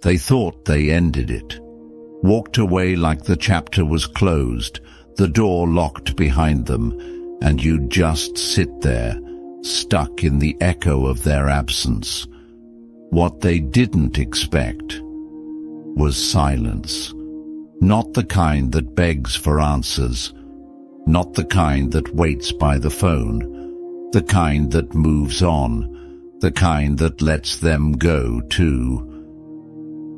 They thought they ended it, walked away like the chapter was closed, the door locked behind them, and you'd just sit there, stuck in the echo of their absence. What they didn't expect was silence. Not the kind that begs for answers, not the kind that waits by the phone, the kind that moves on, the kind that lets them go too.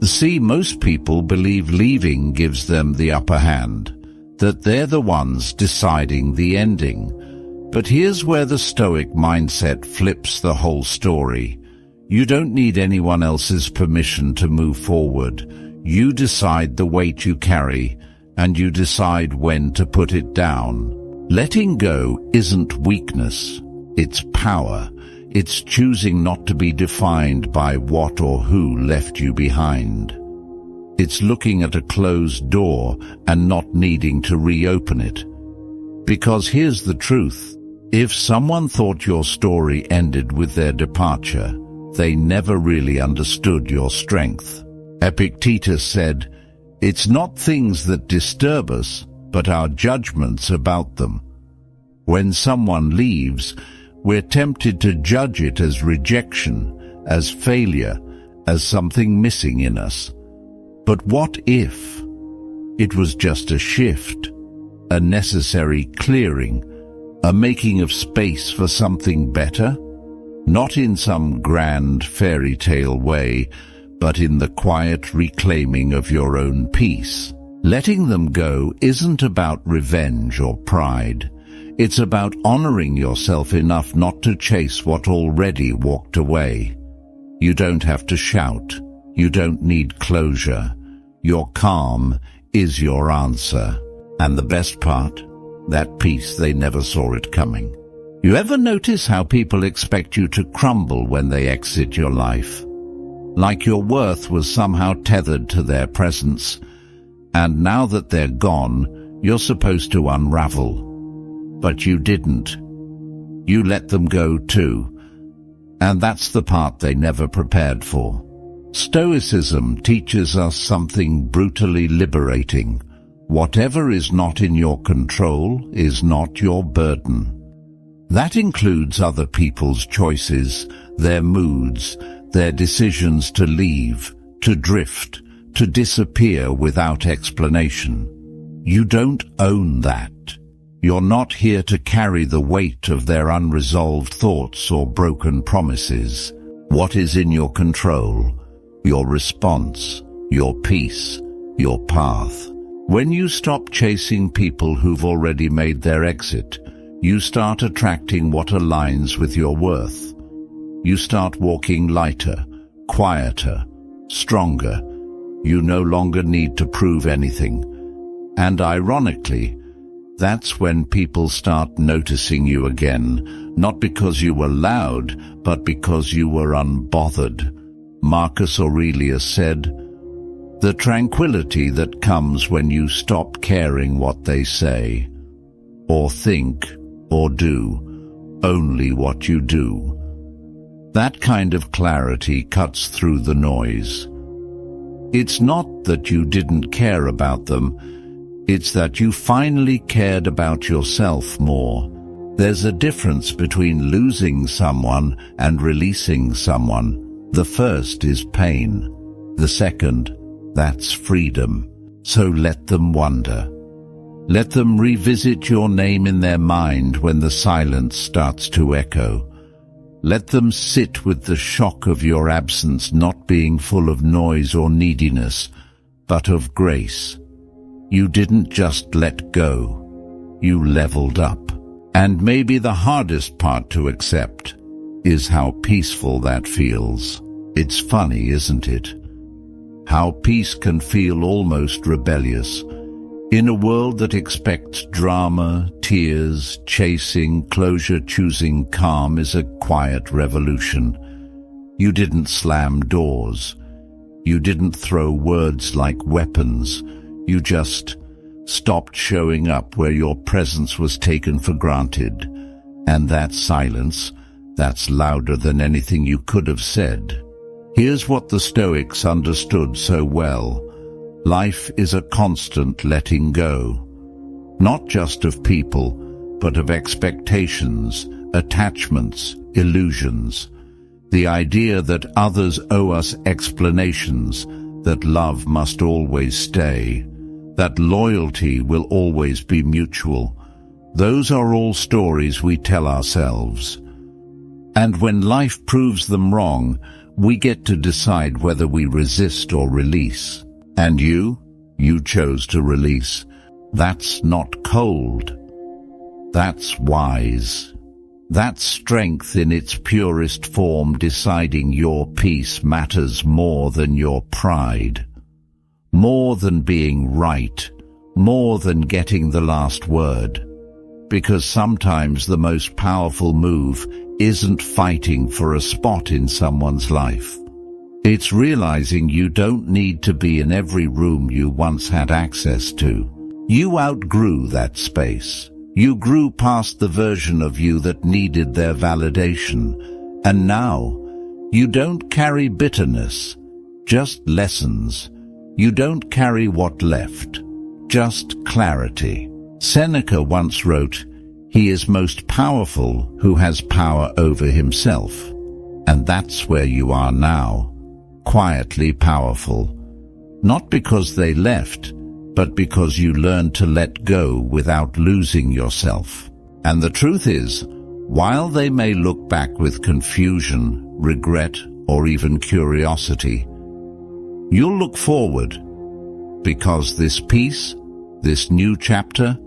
See, most people believe leaving gives them the upper hand, that they're the ones deciding the ending. But here's where the Stoic mindset flips the whole story. You don't need anyone else's permission to move forward. You decide the weight you carry, and you decide when to put it down. Letting go isn't weakness, it's power. It's choosing not to be defined by what or who left you behind. It's looking at a closed door and not needing to reopen it. Because here's the truth. If someone thought your story ended with their departure, they never really understood your strength. Epictetus said, "It's not things that disturb us, but our judgments about them." When someone leaves, we're tempted to judge it as rejection, as failure, as something missing in us. But what if it was just a shift, a necessary clearing, a making of space for something better? Not in some grand fairy tale way, but in the quiet reclaiming of your own peace. Letting them go isn't about revenge or pride. It's about honoring yourself enough not to chase what already walked away. You don't have to shout. You don't need closure. Your calm is your answer. And the best part? That peace they never saw it coming. You ever notice how people expect you to crumble when they exit your life? Like your worth was somehow tethered to their presence, and now that they're gone, you're supposed to unravel. But you didn't. You let them go too. And that's the part they never prepared for. Stoicism teaches us something brutally liberating. Whatever is not in your control is not your burden. That includes other people's choices, their moods, their decisions to leave, to drift, to disappear without explanation. You don't own that. You're not here to carry the weight of their unresolved thoughts or broken promises. What is in your control? Your response, your peace, your path. When you stop chasing people who've already made their exit, you start attracting what aligns with your worth. You start walking lighter, quieter, stronger. You no longer need to prove anything. And ironically, that's when people start noticing you again, not because you were loud, but because you were unbothered. Marcus Aurelius said, "The tranquility that comes when you stop caring what they say, or think, or do, only what you do." That kind of clarity cuts through the noise. It's not that you didn't care about them, it's that you finally cared about yourself more. There's a difference between losing someone and releasing someone. The first is pain. The second, that's freedom. So let them wander. Let them revisit your name in their mind when the silence starts to echo. Let them sit with the shock of your absence not being full of noise or neediness, but of grace. You didn't just let go, you leveled up. And maybe the hardest part to accept is how peaceful that feels. It's funny, isn't it? How peace can feel almost rebellious. In a world that expects drama, tears, chasing, closure, choosing calm is a quiet revolution. You didn't slam doors. You didn't throw words like weapons. You just stopped showing up where your presence was taken for granted. And that silence, that's louder than anything you could have said. Here's what the Stoics understood so well. Life is a constant letting go, not just of people, but of expectations, attachments, illusions. The idea that others owe us explanations, that love must always stay, that loyalty will always be mutual. Those are all stories we tell ourselves. And when life proves them wrong, we get to decide whether we resist or release. And you chose to release. That's not cold. That's wise. That's strength in its purest form, deciding your peace matters more than your pride, more than being right, more than getting the last word. Because sometimes the most powerful move isn't fighting for a spot in someone's life. It's realizing you don't need to be in every room you once had access to. You outgrew that space. You grew past the version of you that needed their validation. And now, you don't carry bitterness, just lessons. You don't carry what left, just clarity. Seneca once wrote, "He is most powerful who has power over himself." And that's where you are now, quietly powerful. Not because they left, but because you learned to let go without losing yourself. And the truth is, while they may look back with confusion, regret, or even curiosity, you'll look forward, because this piece, this new chapter,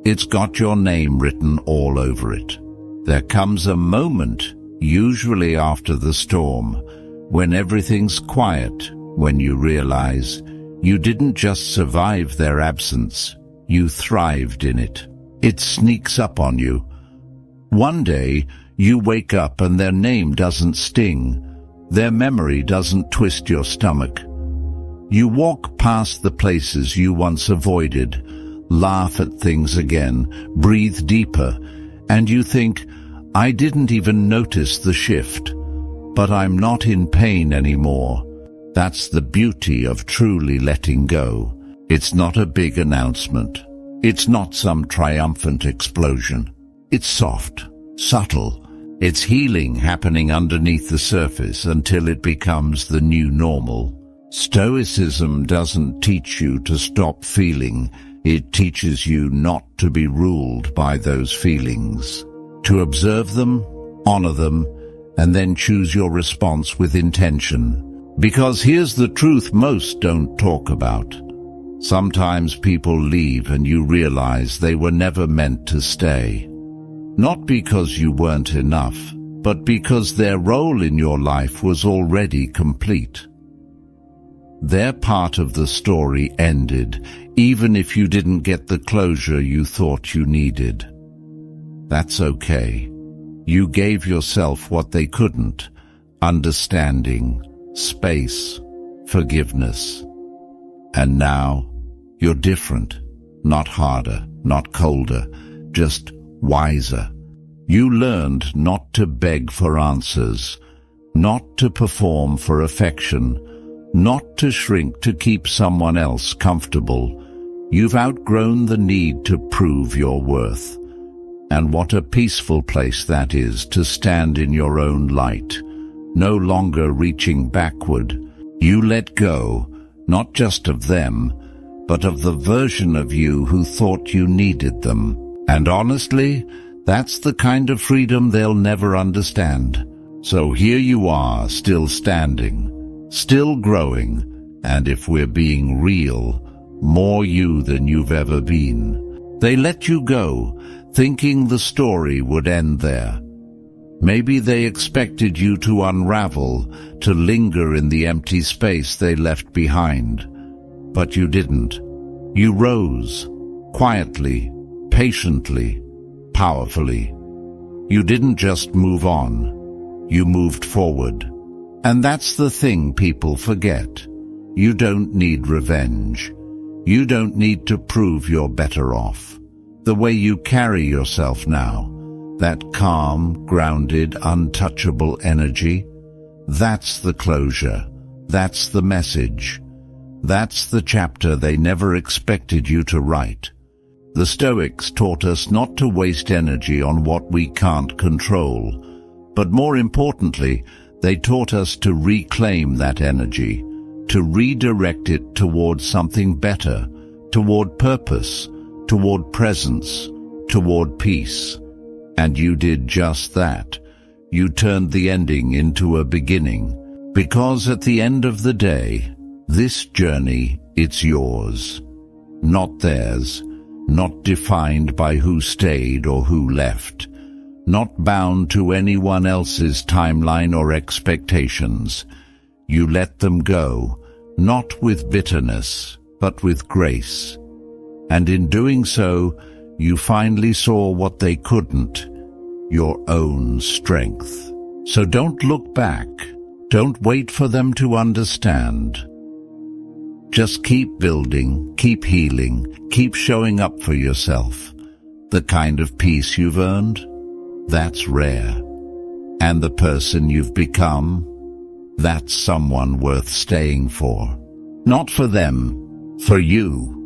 it's got your name written all over it. There comes a moment, usually after the storm, when everything's quiet, when you realize you didn't just survive their absence, you thrived in it. It sneaks up on you. One day, you wake up and their name doesn't sting. Their memory doesn't twist your stomach. You walk past the places you once avoided, laugh at things again, breathe deeper, and you think, I didn't even notice the shift, but I'm not in pain anymore. That's the beauty of truly letting go. It's not a big announcement. It's not some triumphant explosion. It's soft, subtle. It's healing happening underneath the surface until it becomes the new normal. Stoicism doesn't teach you to stop feeling. It teaches you not to be ruled by those feelings. To observe them, honor them, and then choose your response with intention. Because here's the truth most don't talk about. Sometimes people leave and you realize they were never meant to stay. Not because you weren't enough, but because their role in your life was already complete. Their part of the story ended, even if you didn't get the closure you thought you needed. That's okay. You gave yourself what they couldn't: understanding, space, forgiveness. And now, you're different. Not harder, not colder, just wiser. You learned not to beg for answers, not to perform for affection, not to shrink to keep someone else comfortable. You've outgrown the need to prove your worth. And what a peaceful place that is, to stand in your own light, no longer reaching backward. You let go, not just of them, but of the version of you who thought you needed them. And honestly, that's the kind of freedom they'll never understand. So here you are, still standing, still growing, and if we're being real, more you than you've ever been. They let you go, thinking the story would end there. Maybe they expected you to unravel, to linger in the empty space they left behind. But you didn't. You rose, quietly, patiently, powerfully. You didn't just move on. You moved forward. And that's the thing people forget. You don't need revenge. You don't need to prove you're better off. The way you carry yourself now, that calm, grounded, untouchable energy, That's the closure. That's the message. That's the chapter they never expected you to write. The Stoics taught us not to waste energy on what we can't control, but more importantly, they taught us to reclaim that energy, to redirect it towards something better, toward purpose, toward presence, toward peace. And you did just that. You turned the ending into a beginning, because at the end of the day, this journey, it's yours, not theirs, not defined by who stayed or who left, not bound to anyone else's timeline or expectations. You let them go, not with bitterness, but with grace. And in doing so, you finally saw what they couldn't, your own strength. So don't look back. Don't wait for them to understand. Just keep building, keep healing, keep showing up for yourself. The kind of peace you've earned, that's rare. And the person you've become, that's someone worth staying for. Not for them, for you.